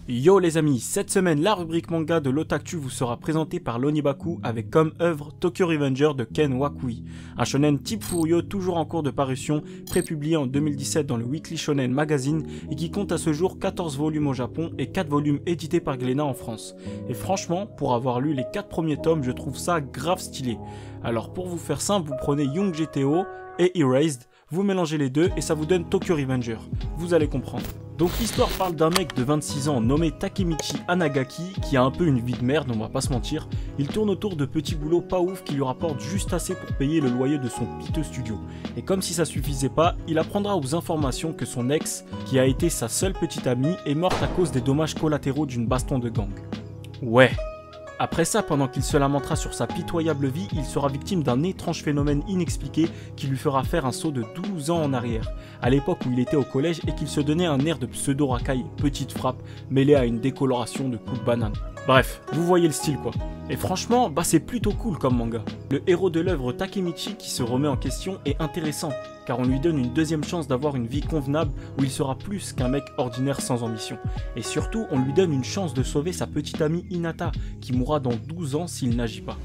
Yo les amis, cette semaine la rubrique manga de l'Otaktu vous sera présentée par l'Onibaku avec comme œuvre Tokyo Revenger de Ken Wakui, un shonen type Furio toujours en cours de parution, prépublié en 2017 dans le Weekly Shonen Magazine et qui compte à ce jour 14 volumes au Japon et 4 volumes édités par Glénat en France. Et franchement, pour avoir lu les 4 premiers tomes, je trouve ça grave stylé. Alors pour vous faire simple, vous prenez Young GTO et Erased, vous mélangez les deux et ça vous donne Tokyo Revenger, vous allez comprendre. Donc l'histoire parle d'un mec de 26 ans nommé Takemichi Anagaki qui a un peu une vie de merde, on va pas se mentir. Il tourne autour de petits boulots pas ouf qui lui rapportent juste assez pour payer le loyer de son piteux studio. Et comme si ça suffisait pas, il apprendra aux informations que son ex, qui a été sa seule petite amie, est morte à cause des dommages collatéraux d'une baston de gang. Ouais. Après ça, pendant qu'il se lamentera sur sa pitoyable vie, il sera victime d'un étrange phénomène inexpliqué qui lui fera faire un saut de 12 ans en arrière, à l'époque où il était au collège et qu'il se donnait un air de pseudo-racaille, petite frappe, mêlée à une décoloration de coups de banane. Bref, vous voyez le style quoi. Et franchement, c'est plutôt cool comme manga. Le héros de l'œuvre Takemichi qui se remet en question est intéressant, car on lui donne une deuxième chance d'avoir une vie convenable où il sera plus qu'un mec ordinaire sans ambition. Et surtout, on lui donne une chance de sauver sa petite amie Hinata, qui mourra dans 12 ans s'il n'agit pas.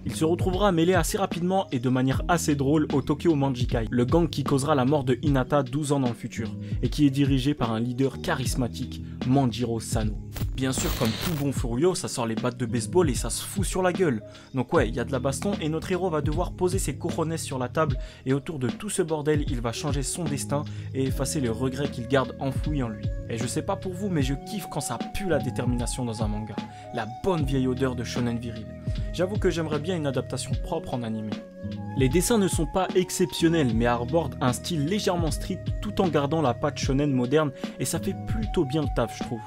Il se retrouvera mêlé assez rapidement et de manière assez drôle au Tokyo Manjikai, le gang qui causera la mort de Hinata 12 ans dans le futur, et qui est dirigé par un leader charismatique, Manjiro Sano. Bien sûr, comme tout bon Furio, ça sort les battes de baseball et ça se fout sur la gueule. Donc ouais, il y a de la baston et notre héros va devoir poser ses cojones sur la table et autour de tout ce bordel, il va changer son destin et effacer les regrets qu'il garde enfouis en lui. Et je sais pas pour vous, mais je kiffe quand ça pue la détermination dans un manga. La bonne vieille odeur de shonen viril. J'avoue que j'aimerais bien une adaptation propre en animé. Les dessins ne sont pas exceptionnels mais abordent un style légèrement strict tout en gardant la patte shonen moderne et ça fait plutôt bien le taf je trouve.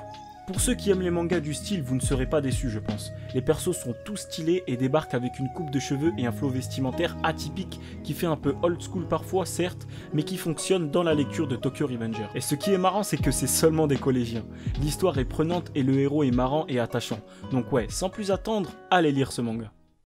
Pour ceux qui aiment les mangas du style, vous ne serez pas déçus je pense. Les persos sont tous stylés et débarquent avec une coupe de cheveux et un flow vestimentaire atypique qui fait un peu old school parfois certes, mais qui fonctionne dans la lecture de Tokyo Revenger. Et ce qui est marrant c'est que c'est seulement des collégiens. L'histoire est prenante et le héros est marrant et attachant. Donc ouais, sans plus attendre, allez lire ce manga.